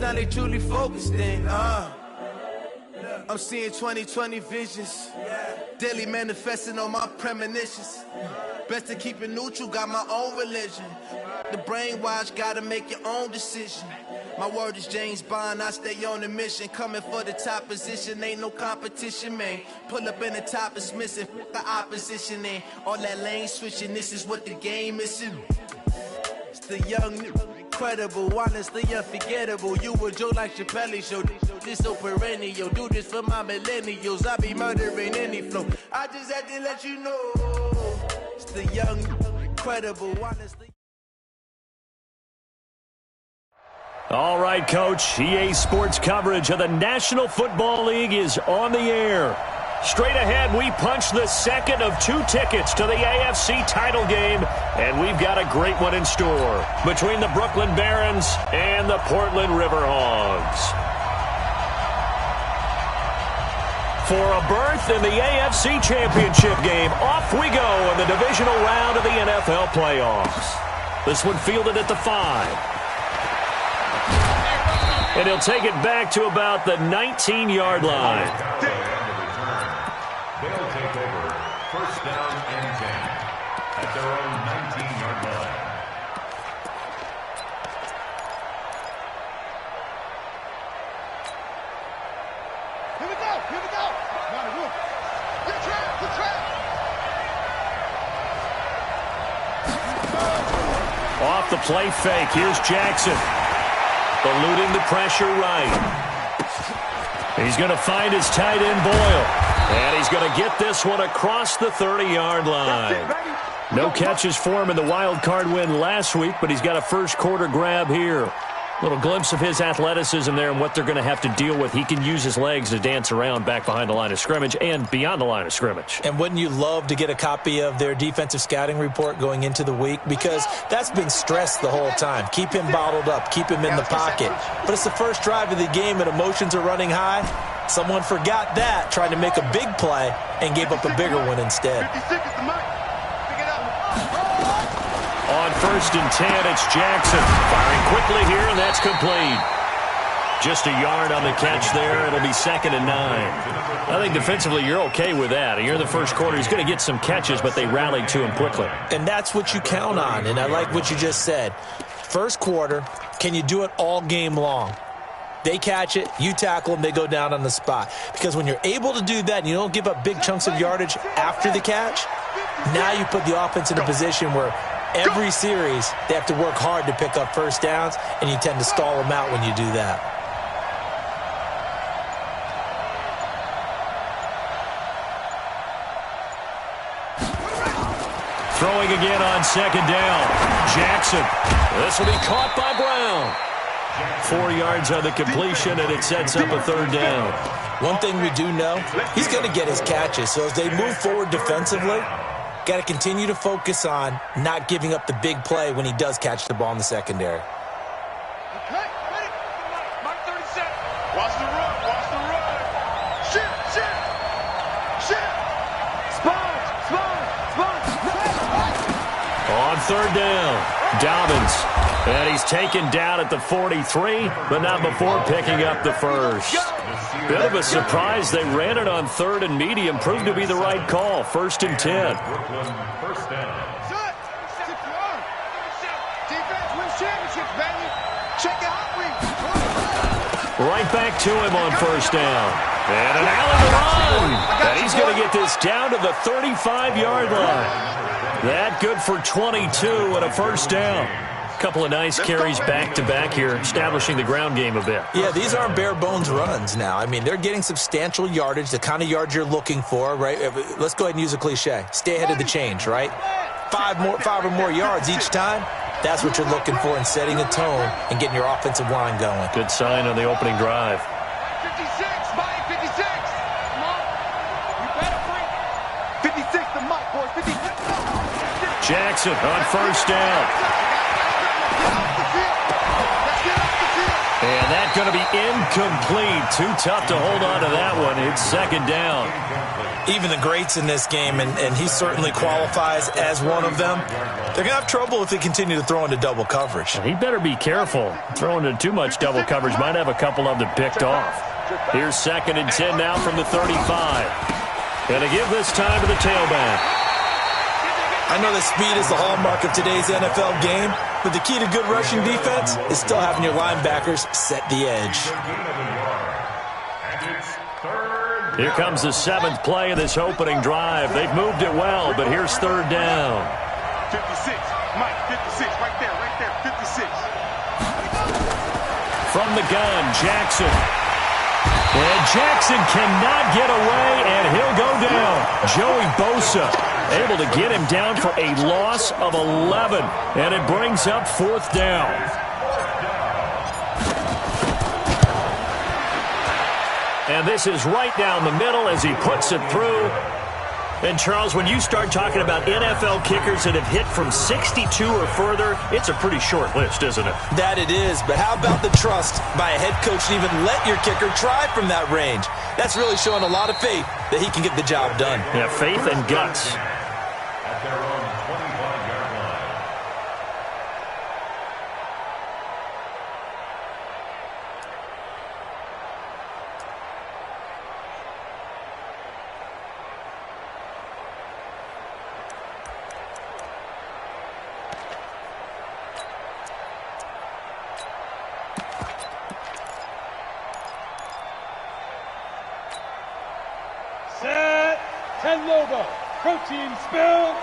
now they truly focused in. I'm seeing 2020 visions. Daily manifesting on my premonitions. Best to keep it neutral, got my own religion. The brainwash, gotta make your own decision. My word is James Bond, I stay on the mission. Coming for the top position, ain't no competition, man. Pull up in the top, it's missing, the opposition, and all that lane switching, this is what the game is. It's the young, incredible, honestly unforgettable. You a Joe like Chappelle show, this so perennial. Do this for my millennials, I be murdering any flow. I just had to let you know. It's the young, incredible, honestly. All right, Coach. EA Sports coverage of the National Football League is on the air. Straight ahead, we punch the second of 2 tickets to the AFC title game, and we've got a great one in store between the Brooklyn Barons and the Portland Riverhogs. For a berth in the AFC Championship game, off we go in the divisional round of the NFL playoffs. This one fielded at the 5. And he'll take it back to about the 19-yard line. They'll take over first down and 10 at their own 19-yard line. Here we go, here we go. Good trap, good trap. Off the play fake, here's Jackson. Eluding the pressure right. He's going to find his tight end Boyle. And he's going to get this one across the 30-yard line. No catches for him in the wild card win last week, but he's got a first quarter grab here. Little glimpse of his athleticism there and what they're going to have to deal with. He can use his legs to dance around back behind the line of scrimmage and beyond the line of scrimmage. And wouldn't you love to get a copy of their defensive scouting report going into the week? Because that's been stressed the whole time. Keep him bottled up. Keep him in the pocket. But it's the first drive of the game and emotions are running high. Someone forgot that, tried to make a big play, and gave up a bigger one instead. On first and 10, it's Jackson. Firing quickly here, and that's complete. Just a yard on the catch there. It'll be 2nd and 9. I think defensively you're okay with that. You're in the first quarter. He's going to get some catches, but they rallied to him quickly. And that's what you count on, and I like what you just said. First quarter, can you do it all game long? They catch it, you tackle them, they go down on the spot. Because when you're able to do that and you don't give up big chunks of yardage after the catch, now you put the offense in a position where every series they have to work hard to pick up first downs, and you tend to stall them out when you do that. Throwing again on 2nd down. Jackson. This will be caught by Brown. 4 yards on the completion, and it sets up a 3rd down. One thing we do know, he's going to get his catches. So as they move forward defensively, got to continue to focus on not giving up the big play when he does catch the ball in the secondary. Okay, ready? Mark 37. Watch the run, watch the run. Shit. Spot. On 3rd down, Dobbins. And he's taken down at the 43, but not before picking up the first. Bit of a surprise. They ran it on 3rd and medium. Proved to be the right call. 1st and 10. First down. Defense wins championships, baby. Check out. Right back to him on 1st down. And an Allen run. And he's going to get this down to the 35-yard line. That good for 22 and a 1st down. Couple of nice carries back-to-back here, establishing the ground game a bit. Yeah, these aren't bare-bones runs now. I mean, they're getting substantial yardage, the kind of yards you're looking for, right? Let's go ahead and use a cliche. Stay ahead of the change, right? 5 or more yards each time. That's what you're looking for in setting a tone and getting your offensive line going. Good sign on the opening drive. 56, Mike, 56. Come on. You better bring 56 to Mike, boys. 56. Jackson on 1st down. And that's going to be incomplete. Too tough to hold on to that one. It's second down. Even the greats in this game, and he certainly qualifies as one of them, they're going to have trouble if they continue to throw into double coverage. He better be careful. Throwing into too much double coverage might have a couple of them picked off. Here's 2nd and 10 now from the 35. Going to give this time to the tailback. I know that speed is the hallmark of today's NFL game, but the key to good rushing defense is still having your linebackers set the edge. Here comes the 7th play of this opening drive. They've moved it well, but here's 3rd down. 56, Mike, 56, right there, 56. From the gun, Jackson. And Jackson cannot get away, and he'll go down. Joey Bosa able to get him down for a loss of 11, and it brings up 4th down. And this is right down the middle as he puts it through. And, Charles, when you start talking about NFL kickers that have hit from 62 or further, it's a pretty short list, isn't it? That it is, but how about the trust by a head coach to even let your kicker try from that range? That's really showing a lot of faith that he can get the job done. Yeah, faith and guts. At their own 25-yard line. Set. 10 logo. Protein spill.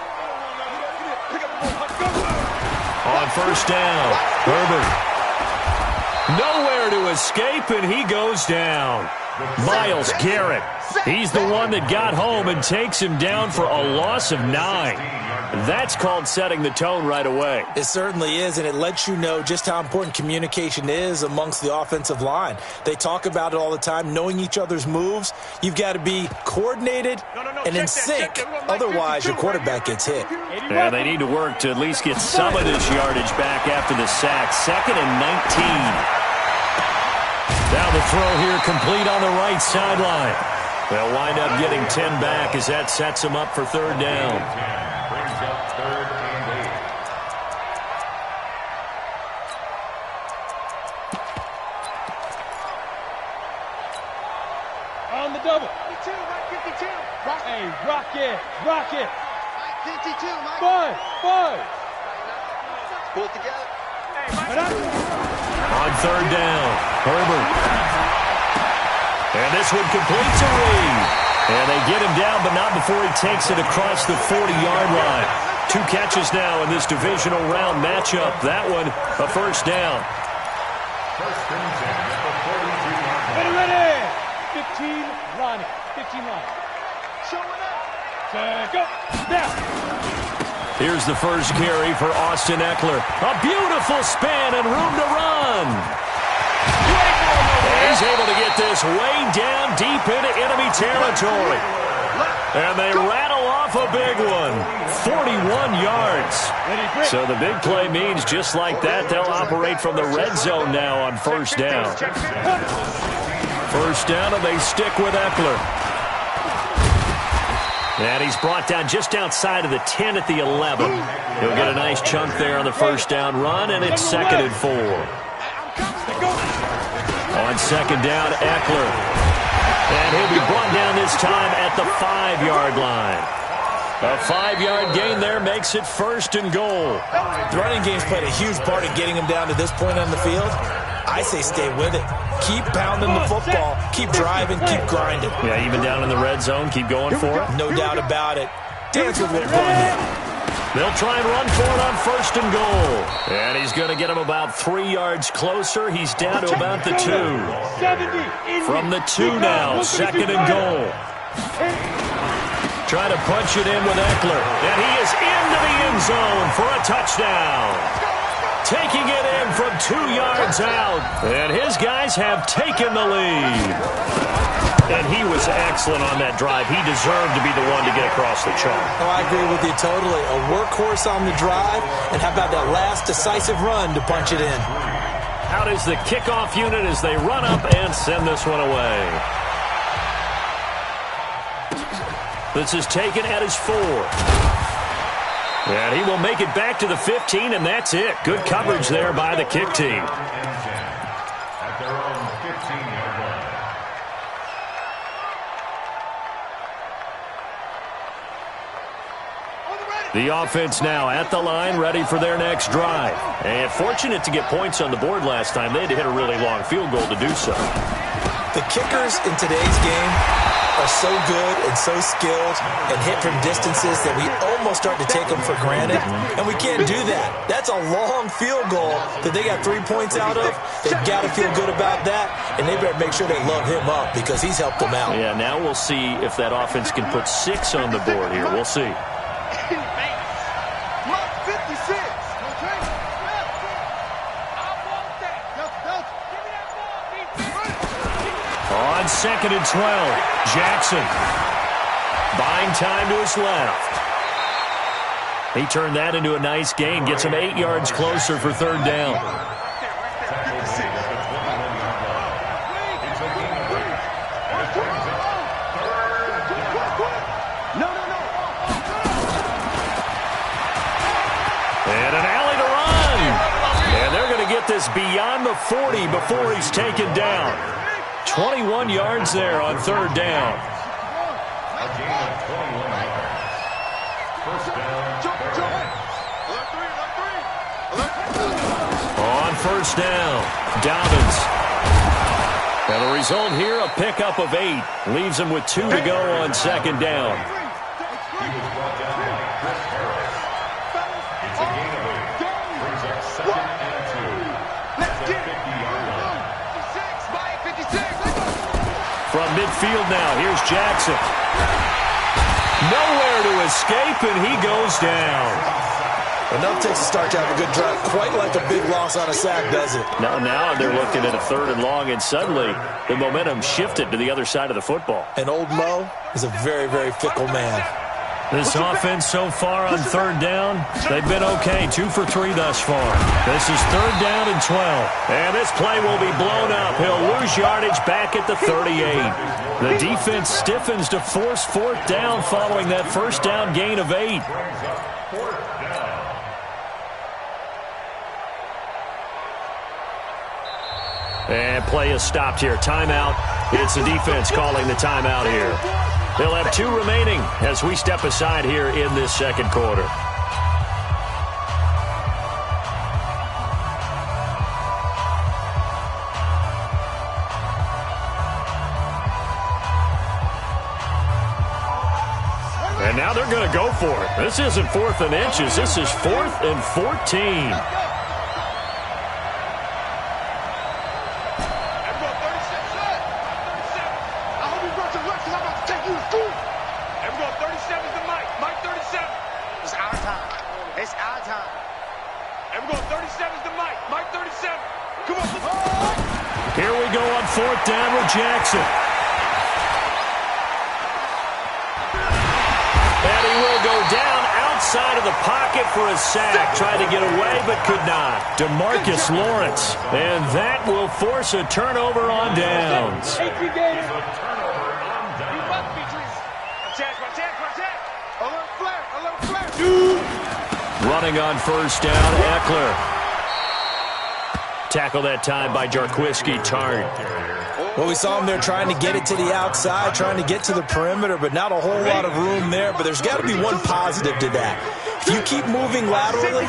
On 1st down, Herbert. Nowhere to escape, and he goes down. Myles Garrett. He's the one that got home and takes him down for a loss of 9. That's called setting the tone right away. It certainly is, and it lets you know just how important communication is amongst the offensive line. They talk about it all the time, knowing each other's moves. You've got to be coordinated and in sync. Otherwise, your quarterback gets hit. Yeah, they need to work to at least get some of this yardage back after the sack. 2nd and 19. Now the throw here complete on the right sideline. They'll wind up getting 10 back as that sets them up for 3rd down. Brings up 3rd and 8. On the double. 52, Mike 52. Hey, rock it. Mike 52, Mike. 5. Pull it together. Hey, Mike. On 3rd down, Herbert. And this one completes a read. And they get him down, but not before he takes it across the 40-yard line. 2 catches now in this divisional round matchup. That one, a 1st down. 1st and 10 at the 42-yard line. Ready. 15, Ronnie. 15 Ronnie. Showing up. Go. Now. Here's the first carry for Austin Eckler. A beautiful spin and room to run. He's able to get this way down deep into enemy territory. And they rattle off a big one. 41 yards. So the big play means just like that, they'll operate from the red zone now on 1st down. 1st down, and they stick with Eckler. And he's brought down just outside of the 10 at the 11. He'll get a nice chunk there on the 1st down run, and it's 2nd and 4. On 2nd down, Eckler. And he'll be brought down this time at the 5-yard line. A 5-yard gain there makes it 1st and goal. The running game's played a huge part in getting him down to this point on the field. I say stay with it. Keep pounding the football. Keep driving. Keep grinding. Yeah, even down in the red zone, keep going for it. No doubt about it. Dance with what run. They'll try and run for it on 1st and goal. And he's going to get him about 3 yards closer. He's down to about the 2. From the 2 now, 2nd and goal. Trying to punch it in with Eckler. And he is into the end zone for a touchdown. Taking it in from 2 yards out. And his guys have taken the lead. And he was excellent on that drive. He deserved to be the one to get across the chalk. Oh, I agree with you totally. A workhorse on the drive. And how about that last decisive run to punch it in? Out is the kickoff unit as they run up and send this one away. This is taken at his 4. And he will make it back to the 15, and that's it. Good coverage there by the kick team. At their own 15-yard line. The offense now at the line, ready for their next drive. And fortunate to get points on the board last time. They had to hit a really long field goal to do so. The kickers in today's game are so good and so skilled and hit from distances that we almost start to take them for granted, and we can't do that. That's a long field goal that they got 3 points out of. They've got to feel good about that, and they better make sure they love him up because he's helped them out. Yeah, now we'll see if that offense can put 6 on the board here. We'll see. On 2nd and 12, Jackson buying time to his left. He turned that into a nice gain, gets him 8 yards closer for 3rd down. And an alley to run. And they're going to get this beyond the 40 before he's taken down. 21 yards there on 3rd down. A gain of 21 yards. First down. On 1st down, Dobbins. And the result here, a pickup of 8. Leaves him with 2 to go on 2nd down. He was brought down by Chris Harris. It's a gain of 8. Brings up 2nd and 2. At the 50-yard line. From midfield now, here's Jackson. Nowhere to escape, and he goes down. Enough takes a start to have a good drive, quite like a big loss on a sack, does it? Now they're looking at a 3rd and long, and suddenly the momentum shifted to the other side of the football. And old Mo is a very, very fickle man. This offense so far on 3rd down, they've been okay. 2 for 3 thus far. This is 3rd down and 12. And this play will be blown up. He'll lose yardage back at the 38. The defense stiffens to force 4th down following that 1st down gain of 8. And play is stopped here. Timeout. It's the defense calling the timeout here. They'll have 2 remaining as we step aside here in this 2nd quarter. And now they're going to go for it. This isn't 4th and inches. This is 4th and 14. Here we go on 4th down with Jackson. And he will go down outside of the pocket for a sack. Tried to get away but could not. DeMarcus Lawrence. And that will force a turnover on downs. Running on 1st down, Eckler. Tackle that time by Jarquiski Tart. Well, we saw him there trying to get it to the outside, trying to get to the perimeter, but not a whole lot of room there. But there's got to be one positive to that. If you keep moving laterally,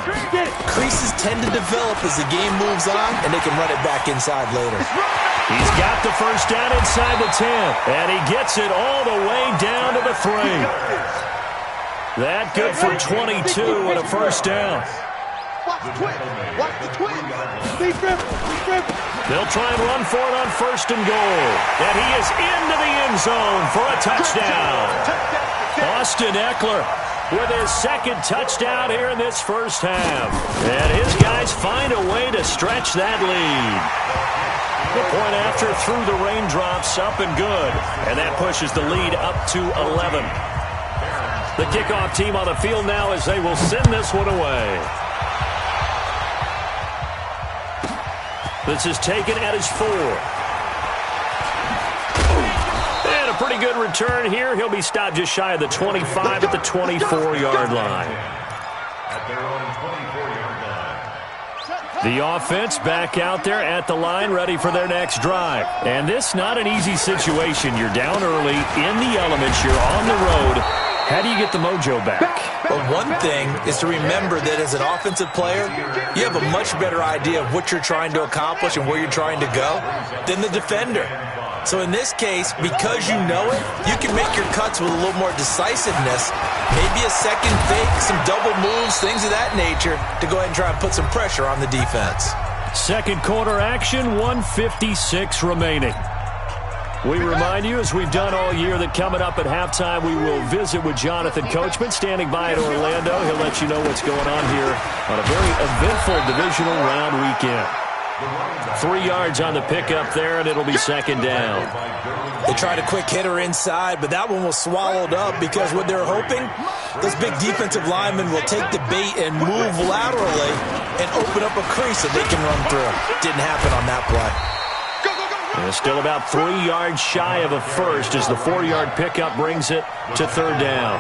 creases tend to develop as the game moves on, and they can run it back inside later. He's got the 1st down inside the 10, and he gets it all the way down to the 3. That good for 22 and a 1st down. Watch the twin. Watch the twin. Steve Griffin. They'll try and run for it on 1st and goal. And he is into the end zone for a touchdown. Austin Eckler with his 2nd touchdown here in this 1st half. And his guys find a way to stretch that lead. The point after through the raindrops, up and good. And that pushes the lead up to 11. The kickoff team on the field now as they will send this one away. This is taken at his 4. And a pretty good return here. He'll be stopped just shy of the 25 at the 24-yard line. At their own 24-yard line. The offense back out there at the line, ready for their next drive. And this not an easy situation. You're down early, in the elements, you're on the road. How do you get the mojo back? Well, one thing is to remember that as an offensive player, you have a much better idea of what you're trying to accomplish and where you're trying to go than the defender. So in this case, because you know it, you can make your cuts with a little more decisiveness, maybe a second fake, some double moves, things of that nature, to go ahead and try and put some pressure on the defense. Second quarter action, 1:56 remaining. We remind you, as we've done all year, that coming up at halftime, we will visit with Jonathan Coachman, standing by in Orlando. He'll let you know what's going on here on a very eventful divisional round weekend. 3 yards on the pickup there, and it'll be second down. They tried a quick hitter inside, but that one was swallowed up because what they're hoping, those big defensive linemen will take the bait and move laterally and open up a crease that they can run through. Didn't happen on that play. And still about 3 yards shy of a first as the 4-yard pickup brings it to third down.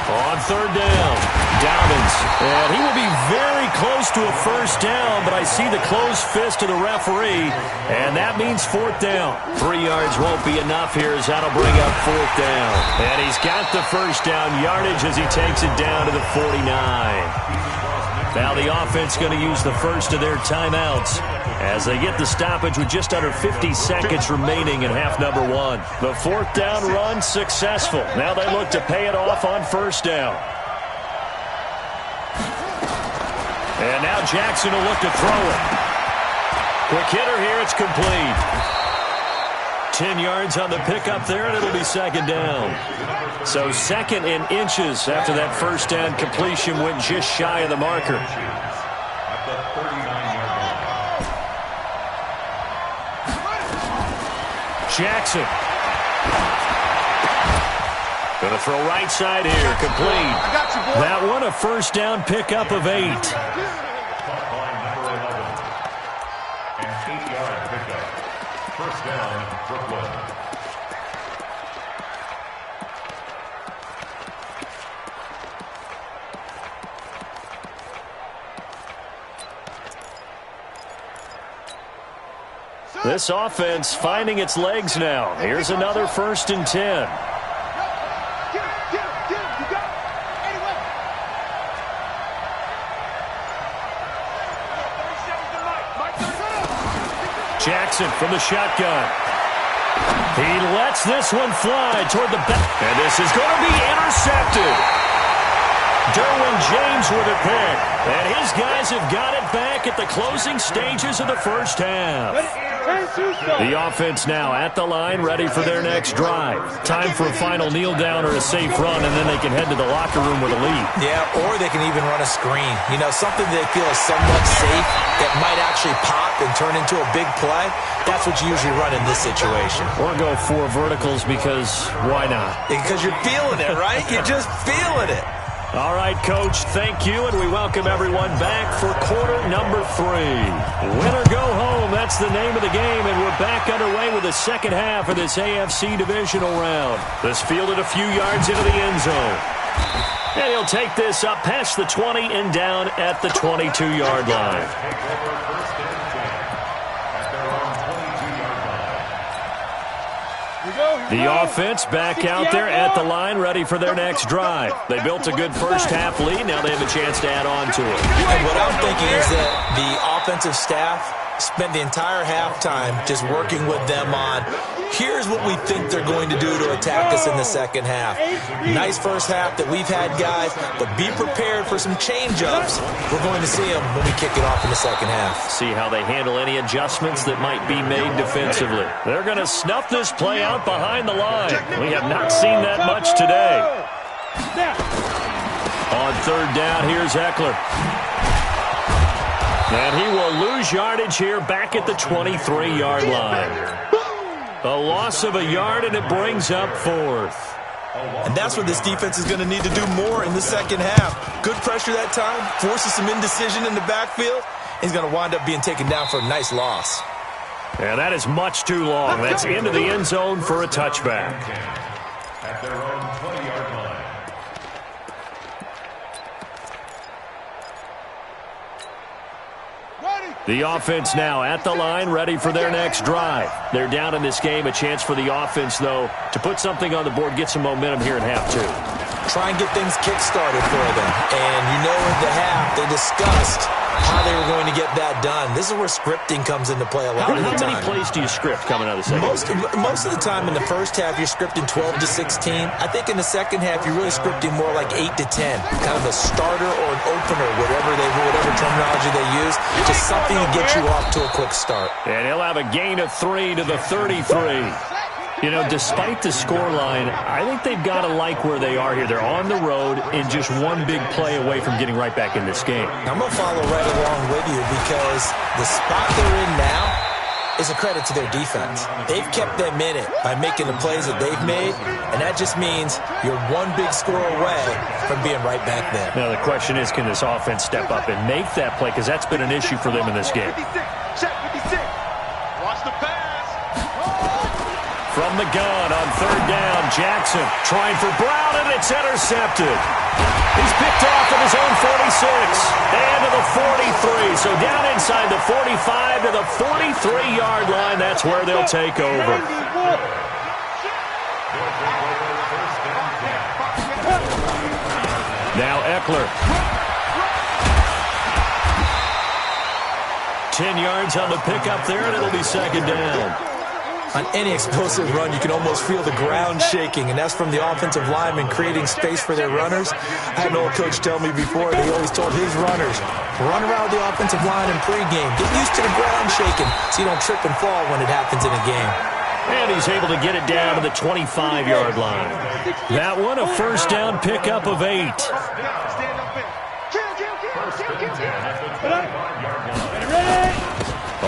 On third down, Dobbins. And he will be very close to a first down, but I see the closed fist of the referee, and that means fourth down. 3 yards won't be enough here as that'll bring up fourth down. And he's got the first down yardage as he takes it down to the 49. Now the offense going to use the first of their timeouts as they get the stoppage with just under 50 seconds remaining in half number 1. The fourth down run successful. Now they look to pay it off on first down. And now Jackson will look to throw it. Quick hitter here, it's complete. 10 yards on the pickup there, and it'll be second down. So second in inches after that first down completion went just shy of the marker. At the 39-yard line. Jackson. Going to throw right side here, complete. That one a first down pickup of 8. Caught by number 11. An 8-yard pickup. First down, Brooklyn. This offense finding its legs now. Here's another 1st and 10. Jackson from the shotgun. He lets this one fly toward the back. And this is going to be intercepted. Derwin James with a pick. And his guys have got it back at the closing stages of the first half. The offense now at the line, ready for their next drive. Time for a final kneel down or a safe run, and then they can head to the locker room with a lead. Yeah, or they can even run a screen. You know, something they feel is somewhat safe that might actually pop and turn into a big play. That's what you usually run in this situation. Or go 4 verticals because why not? Because you're feeling it, right? You're just feeling it. All right, Coach, thank you, and we welcome everyone back for quarter number 3. Win or go home, that's the name of the game, and we're back underway with the second half of this AFC divisional round. This fielded a few yards into the end zone. And he'll take this up past the 20 and down at the 22-yard line. The offense back out there at the line, ready for their next drive. They built a good first half lead. Now they have a chance to add on to it. And what I'm thinking is that the offensive staff spent the entire halftime just working with them on, here's what we think they're going to do to attack us in the second half. Nice first half that we've had, guys, but be prepared for some change-ups. We're going to see them when we kick it off in the second half. See how they handle any adjustments that might be made defensively. They're going to snuff this play out behind the line. We have not seen that much today. On third down, here's Eckler. And he will lose yardage here back at the 23-yard line. A loss of a yard, and it brings up fourth. And that's what this defense is going to need to do more in the second half. Good pressure that time, forces some indecision in the backfield. He's going to wind up being taken down for a nice loss. Yeah, that is much too long. That's into the end zone for a touchback. At their own 20-yard line. The offense now at the line, ready for their next drive. They're down in this game. A chance for the offense, though, to put something on the board, get some momentum here in half two. Try and get things kick-started for them. And you know in the half, they discussed how they were going to get that done. This is where scripting comes into play a lot of the time. How many plays do you script coming out of the second? Most of the time in the first half, you're scripting 12 to 16. I think in the second half, you're really scripting more like 8 to 10. Kind of a starter or an opener, whatever terminology they use. Just something to get you off to a quick start. And he'll have a gain of 3 to the 33. You know, despite the scoreline, I think they've got to like where they are here. They're on the road and just one big play away from getting right back in this game. I'm going to follow right along with you because the spot they're in now is a credit to their defense. They've kept them in it by making the plays that they've made, and that just means you're one big score away from being right back there. Now, the question is, can this offense step up and make that play? Because that's been an issue for them in this game. Watch the pass. From the gun on third down, Jackson trying for Brown, and it's intercepted. He's picked off at his own 46 and to the 43. So down inside the 45 to the 43-yard line. That's where they'll take over. Now Eckler. 10 yards on the pickup there, and it'll be second down. On any explosive run, you can almost feel the ground shaking, and that's from the offensive linemen creating space for their runners. I had an old coach tell me before, he always told his runners, run around the offensive line in pregame. Get used to the ground shaking so you don't trip and fall when it happens in a game. And he's able to get it down to the 25-yard line. That one, a first down pickup of 8.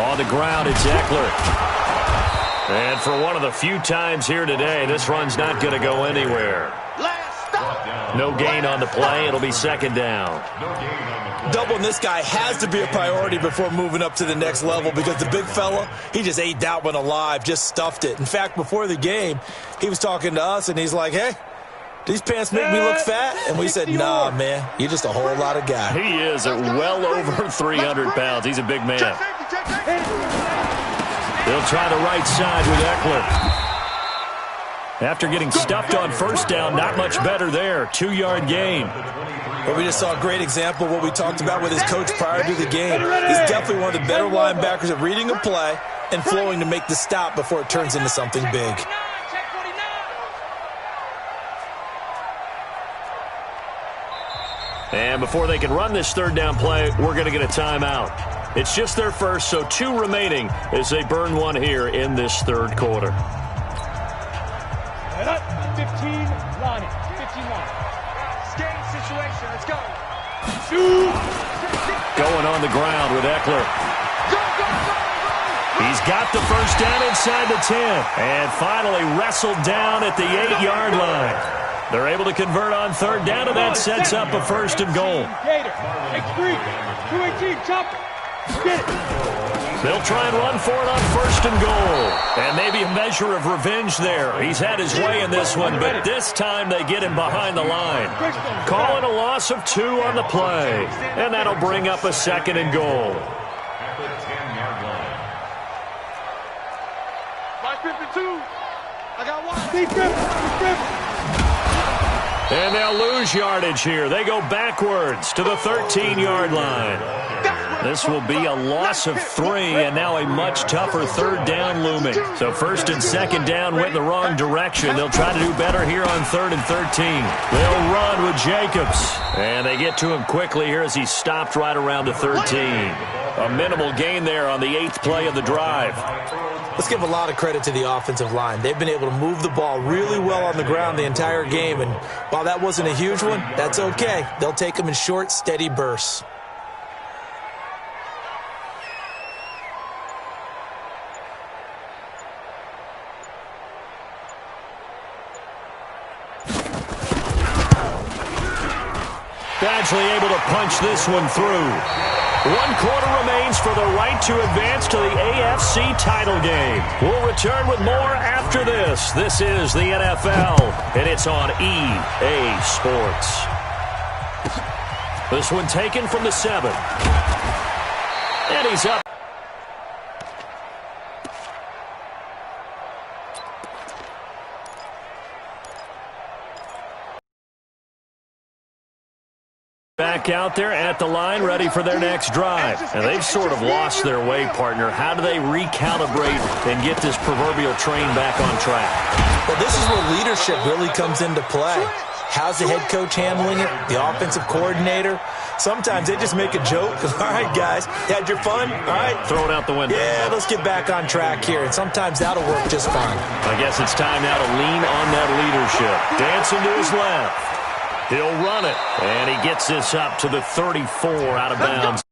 On the ground, it's Eckler. And for one of the few times here today, this run's not going to go anywhere. No gain on the play. It'll be second down. Doubling this guy has to be a priority before moving up to the next level because the big fella, he just ate that one alive, just stuffed it. In fact, before the game, he was talking to us, and he's like, hey, these pants make me look fat? And we said, nah, man, you're just a whole lot of guy. He is at well over 300 pounds. He's a big man. They'll try the right side with Eckler. After getting stuffed on first down, not much better there. 2-yard gain. But we just saw a great example of what we talked about with his coach prior to the game. He's definitely one of the better linebackers at reading a play and flowing to make the stop before it turns into something big. And before they can run this third down play, we're going to get a timeout. It's just their first, so 2 remaining as they burn one here in this third quarter. 15, Lonnie. 15, Lonnie. Game situation. Let's go. Going on the ground with Eckler. He's got the first down inside the 10. And finally wrestled down at the 8-yard line. They're able to convert on third down, and that sets up a first and goal. Gator. X3. 218. Chopper. Get it. They'll try and run for it on first and goal. And maybe a measure of revenge there. He's had his way in this one, but this time they get him behind the line. Calling a loss of 2 on the play. And that'll bring up a second and goal. At the 10-yard line. My 52. I got one. Deep grip. And they'll lose yardage here. They go backwards to the 13-yard line. This will be a loss of 3, and now a much tougher third down looming. So first and second down went in the wrong direction. They'll try to do better here on 3rd and 13. They'll run with Jacobs. And they get to him quickly here as he stopped right around the 13. A minimal gain there on the 8th play of the drive. Let's give a lot of credit to the offensive line. They've been able to move the ball really well on the ground the entire game, and while that wasn't a huge one, that's okay. They'll take them in short, steady bursts. Badgley able to punch this one through. 1 quarter remains for the right to advance to the AFC title game. We'll return with more after this. This is the NFL, and it's on EA Sports. This one taken from the 7. And he's up. Back out there at the line, ready for their next drive. And they've sort of lost their way, partner. How do they recalibrate and get this proverbial train back on track? Well, this is where leadership really comes into play. How's the head coach handling it? The offensive coordinator? Sometimes they just make a joke. All right, guys, had your fun? All right. Throw it out the window. Yeah, let's get back on track here. And sometimes that'll work just fine. I guess it's time now to lean on that leadership. Dancing to his left. He'll run it, and he gets this up to the 34 out of bounds.